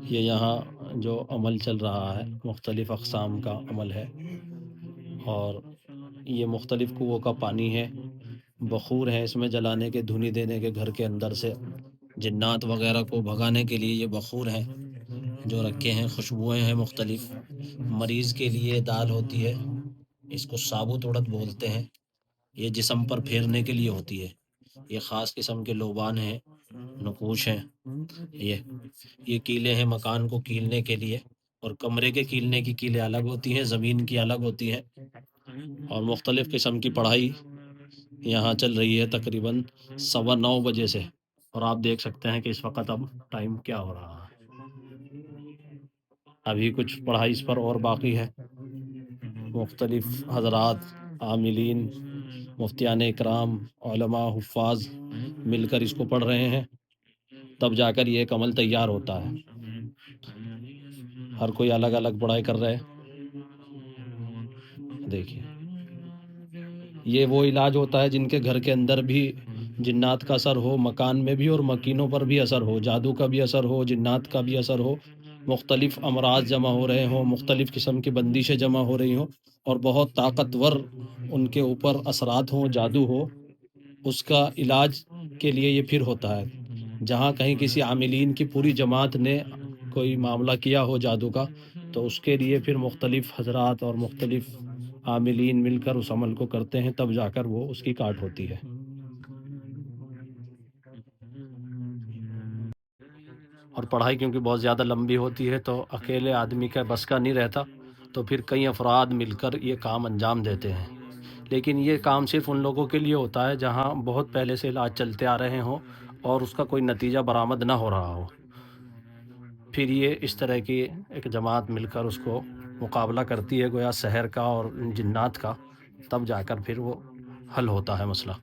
یہ یہاں جو عمل چل رہا ہے مختلف اقسام کا عمل ہے، اور یہ مختلف کنوؤں کا پانی ہے، بخور ہے اس میں جلانے کے، دھنی دینے کے گھر کے اندر سے، جنات وغیرہ کو بھگانے کے لیے یہ بخور ہیں جو رکھے ہیں، خوشبوئیں ہیں مختلف، مریض کے لیے دال ہوتی ہے، اس کو ثابوت عڑد بولتے ہیں، یہ جسم پر پھیرنے کے لیے ہوتی ہے، یہ خاص قسم کے لوبان ہیں، نقوش ہیں، یہ کیلیں ہیں مکان کو کیلنے کے لیے، اور کمرے کے کیلنے کی کیلیں الگ ہوتی ہیں، زمین کی الگ ہوتی ہیں، اور مختلف قسم کی پڑھائی یہاں چل رہی ہے تقریباً 9:15 سے، اور آپ دیکھ سکتے ہیں کہ اس وقت اب ٹائم کیا ہو رہا ہے، ابھی کچھ پڑھائی اس پر اور باقی ہے، مختلف حضرات، عاملین، مفتیان اکرام، علماء، حفاظ مل کر اس کو پڑھ رہے ہیں، تب جا کر یہ ایک عمل تیار ہوتا ہے، ہر کوئی الگ الگ پڑھائی کر رہے ہیں۔ دیکھیے یہ وہ علاج ہوتا ہے جن کے گھر کے اندر بھی جنات کا اثر ہو، مکان میں بھی اور مکینوں پر بھی اثر ہو، جادو کا بھی اثر ہو، جنات کا بھی اثر ہو، مختلف امراض جمع ہو رہے ہوں، مختلف قسم کی بندشیں جمع ہو رہی ہوں، اور بہت طاقتور ان کے اوپر اثرات ہوں، جادو ہو، اس کا علاج کے لیے یہ پھر ہوتا ہے۔ جہاں کہیں کسی عاملین کی پوری جماعت نے کوئی معاملہ کیا ہو جادو کا، تو اس کے لیے پھر مختلف حضرات اور مختلف عاملین مل کر اس عمل کو کرتے ہیں، تب جا کر وہ اس کی کاٹ ہوتی ہے۔ اور پڑھائی کیونکہ بہت زیادہ لمبی ہوتی ہے تو اکیلے آدمی کا بس کا نہیں رہتا، تو پھر کئی افراد مل کر یہ کام انجام دیتے ہیں، لیکن یہ کام صرف ان لوگوں کے لیے ہوتا ہے جہاں بہت پہلے سے علاج چلتے آ رہے ہوں اور اس کا کوئی نتیجہ برآمد نہ ہو رہا ہو، پھر یہ اس طرح کی ایک جماعت مل کر اس کو مقابلہ کرتی ہے، گویا سحر کا اور جنات کا، تب جا کر پھر وہ حل ہوتا ہے مسئلہ۔